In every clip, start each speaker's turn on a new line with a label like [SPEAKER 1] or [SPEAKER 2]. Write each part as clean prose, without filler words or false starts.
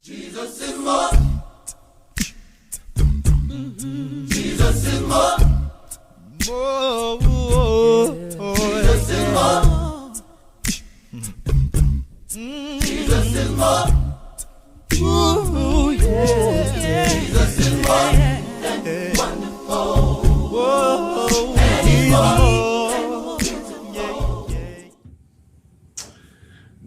[SPEAKER 1] Jesus is more. Jesus is more. Jesus is more. Jesus is more. Ooh, yeah. Jesus is more than wonderful. And he's more.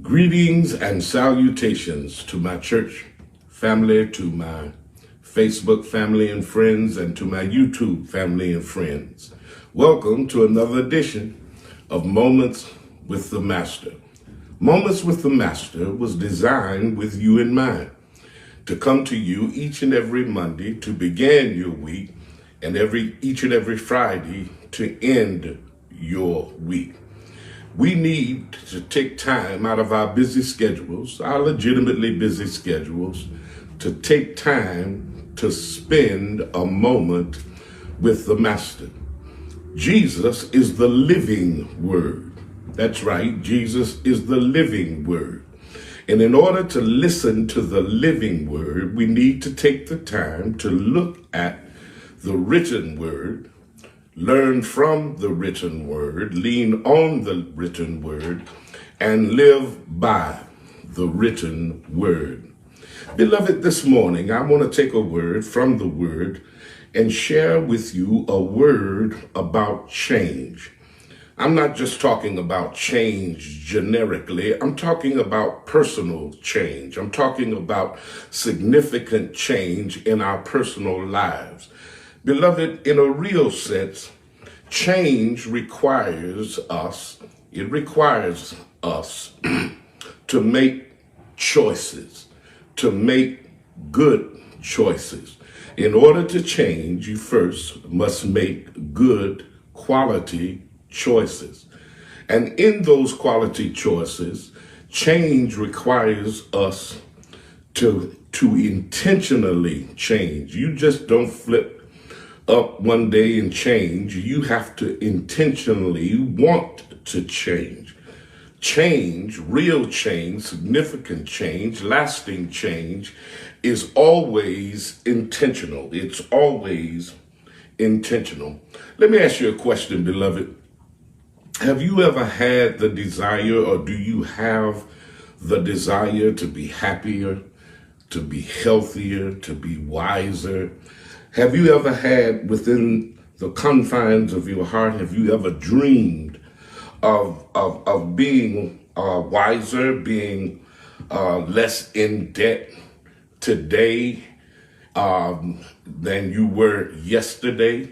[SPEAKER 2] Greetings and salutations to my church family, to my Facebook family and friends, and to my YouTube family and friends. Welcome to another edition of Moments with the Master. Moments with the Master was designed with you in mind, to come to you each and every Monday to begin your week, and each and every Friday to end your week. We need to take time out of our busy schedules, our legitimately busy schedules, to take time to spend a moment with the Master. Jesus is the living Word. That's right, Jesus is the living Word. And in order to listen to the living Word, we need to take the time to look at the written Word, learn from the written Word, lean on the written Word, and live by the written Word. Beloved, this morning, I want to take a word from the Word and share with you a word about change. I'm not just talking about change generically. I'm talking about personal change. I'm talking about significant change in our personal lives. Beloved, in a real sense, change requires us to make choices, to make good choices. In order to change, you first must make good quality choices. And in those quality choices, change requires us to intentionally change. You just don't flip up one day and change. You have to intentionally want to change. Change, real change, significant change, lasting change is always intentional. It's always intentional. Let me ask you a question, beloved. Have you ever had the desire, or do you have the desire to be happier, to be healthier, to be wiser? Have you ever had, within the confines of your heart, have you ever dreamed of being wiser, being less in debt today than you were yesterday?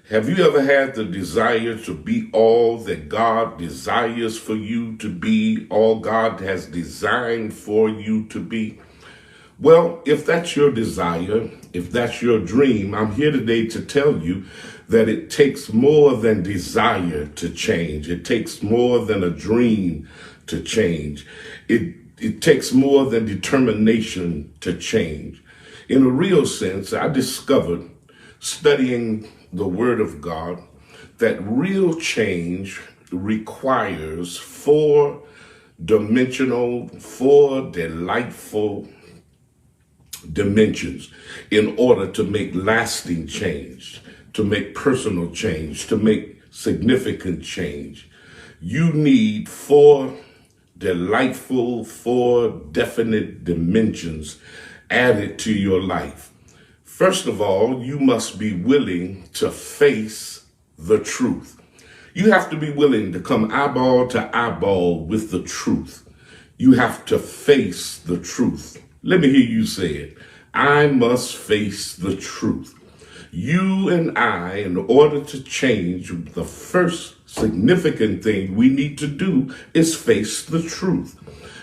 [SPEAKER 2] Have you ever had the desire to be all that God desires for you to be, all God has designed for you to be? Well, if that's your desire, if that's your dream, I'm here today to tell you that it takes more than desire to change. It takes more than a dream to change. It takes more than determination to change. In a real sense, I discovered, studying the Word of God, that real change requires four delightful dimensions in order to make lasting change, to make personal change, to make significant change. You need four definite dimensions added to your life. First of all, you must be willing to face the truth. You have to be willing to come eyeball to eyeball with the truth. You have to face the truth. Let me hear you say it. I must face the truth. You and I, in order to change, the first significant thing we need to do is face the truth.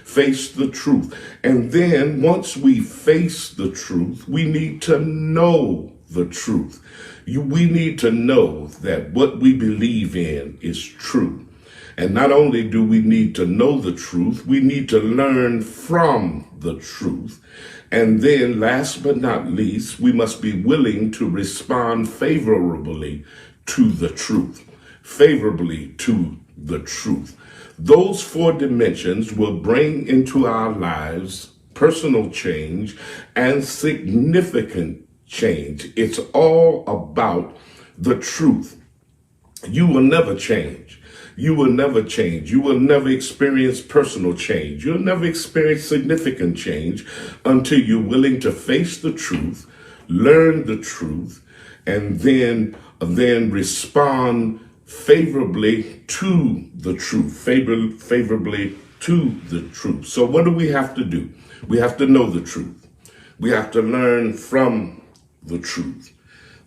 [SPEAKER 2] Face the truth. And then once we face the truth, we need to know the truth. We need to know that what we believe in is true. And not only do we need to know the truth, we need to learn from the truth. And then last but not least, we must be willing to respond favorably to the truth. Favorably to the truth. Those four dimensions will bring into our lives personal change, and significant change. It's all about the truth. You will never change. You will never change. You will never experience personal change. You'll never experience significant change until you're willing to face the truth, learn the truth, and then respond favorably to the truth, favorably to the truth. So what do we have to do? We have to know the truth. We have to learn from the truth.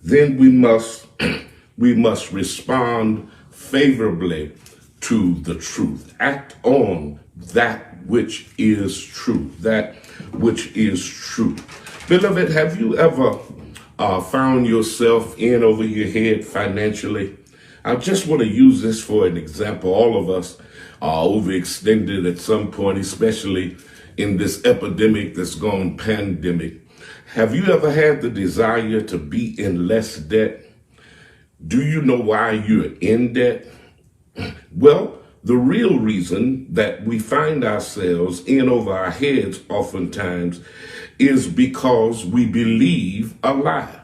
[SPEAKER 2] Then we must respond favorably to the truth. Act on that which is true. That which is true. Beloved, have you ever found yourself in over your head financially? I just want to use this for an example. All of us are overextended at some point, especially in this epidemic that's gone pandemic. Have you ever had the desire to be in less debt? Do you know why you're in debt? Well, the real reason that we find ourselves in over our heads oftentimes is because we believe a lie.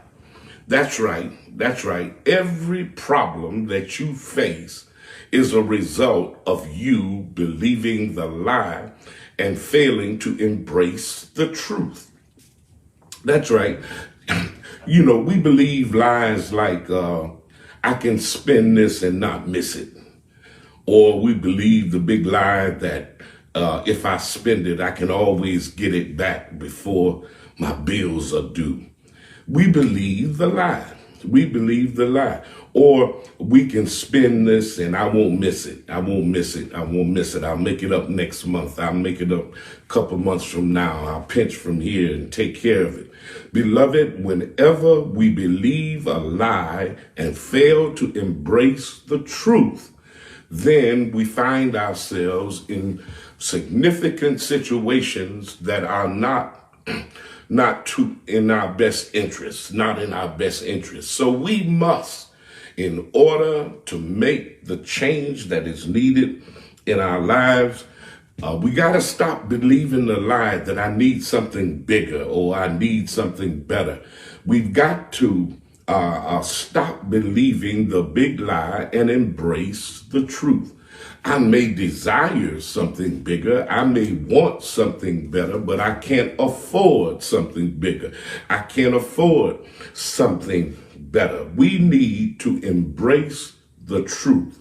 [SPEAKER 2] That's right. That's right. Every problem that you face is a result of you believing the lie and failing to embrace the truth. That's right. You know, we believe lies like, I can spend this and not miss it. Or we believe the big lie that if I spend it, I can always get it back before my bills are due. We believe the lie. We believe the lie. Or we can spend this and I won't miss it. I won't miss it. I won't miss it. I'll make it up next month. I'll make it up a couple months from now. I'll pinch from here and take care of it. Beloved, whenever we believe a lie and fail to embrace the truth, then we find ourselves in significant situations that are not in our best interest, not in our best interest. So we must, in order to make the change that is needed in our lives, we got to stop believing the lie that I need something bigger or I need something better. We've got to stop believing the big lie and embrace the truth. I may desire something bigger. I may want something better, but I can't afford something bigger. I can't afford something better. We need to embrace the truth.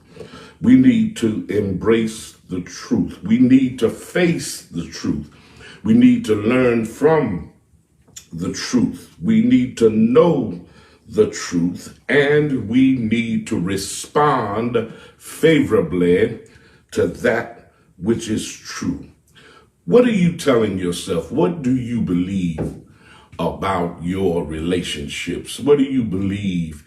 [SPEAKER 2] We need to embrace the truth. We need to face the truth. We need to learn from the truth. We need to know the truth, and we need to respond favorably to that which is true. What are you telling yourself? What do you believe about your relationships? What do you believe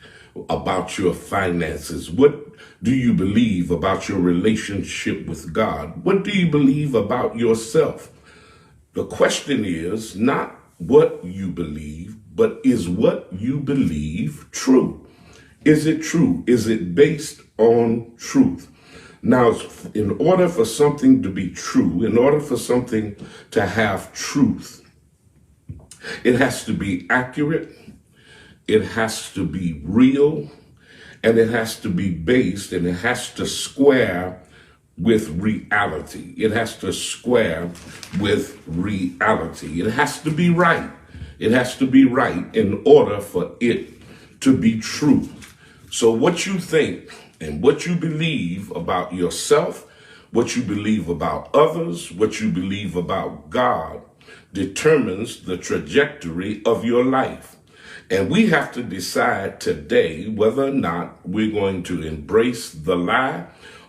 [SPEAKER 2] about your finances? What do you believe about your relationship with God? What do you believe about yourself? The question is not what you believe, but is what you believe true? Is it true? Is it based on truth? Now, in order for something to be true, in order for something to have truth, it has to be accurate, it has to be real, and it has to be based, and it has to square with reality. It has to square with reality. It has to be right. It has to be right in order for it to be true. So what you think and what you believe about yourself, what you believe about others, what you believe about God determines the trajectory of your life. And we have to decide today whether or not we're going to embrace the lie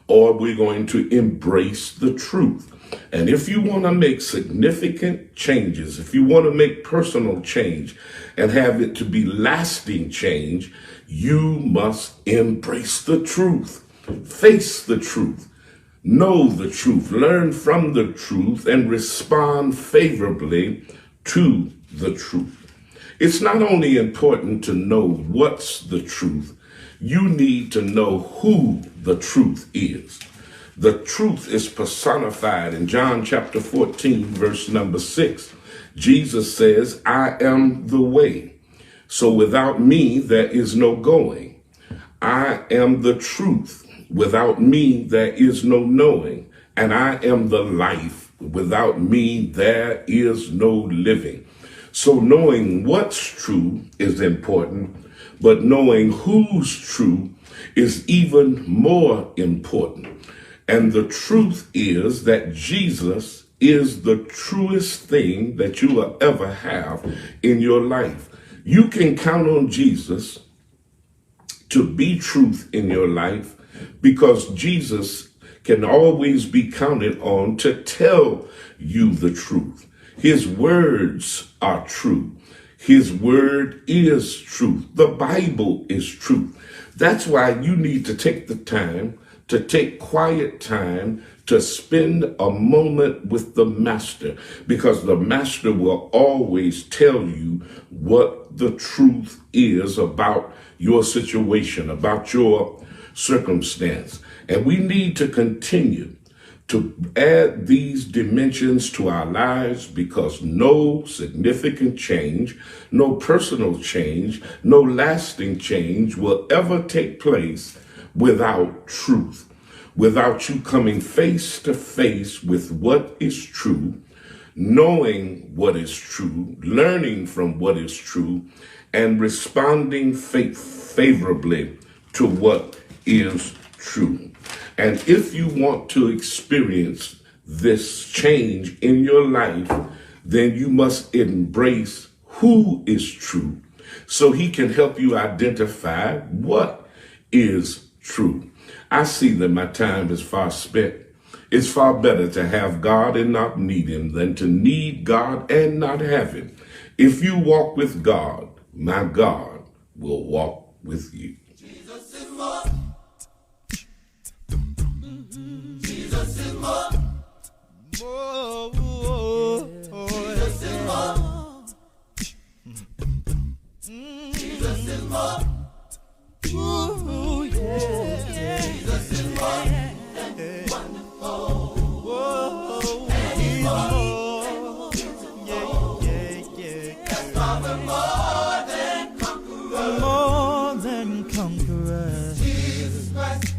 [SPEAKER 2] or we're going to embrace the truth. And if you want to make significant changes, if you want to make personal change and have it to be lasting change, you must embrace the truth, face the truth, know the truth, learn from the truth, and respond favorably to the truth. It's not only important to know what's the truth, you need to know who the truth is. The truth is personified in John chapter 14, verse number 6. Jesus says, I am the way. So without me, there is no going. I am the truth. Without me, there is no knowing. And I am the life. Without me, there is no living. So knowing what's true is important, but knowing who's true is even more important. And the truth is that Jesus is the truest thing that you will ever have in your life. You can count on Jesus to be truth in your life because Jesus can always be counted on to tell you the truth. His words are true. His word is truth. The Bible is truth. That's why you need to take the time to take quiet time to spend a moment with the Master, because the Master will always tell you what the truth is about your situation, about your circumstance. And we need to continue to add these dimensions to our lives, because no significant change, no personal change, no lasting change will ever take place without truth, without you coming face to face with what is true, knowing what is true, learning from what is true, and responding favorably to what is true. And if you want to experience this change in your life, then you must embrace who is true so he can help you identify what is true. I see that my time is far spent. It's far better to have God and not need him than to need God and not have him. If you walk with God, my God will walk with you.
[SPEAKER 1] Jesus is more. Jesus is more. Jesus is more. Jesus is more. Ooh, yeah. Jesus is more than wonderful. Whoa, and he's more beautiful. That's why we're more than conquerors. More than conquerors. Jesus Christ.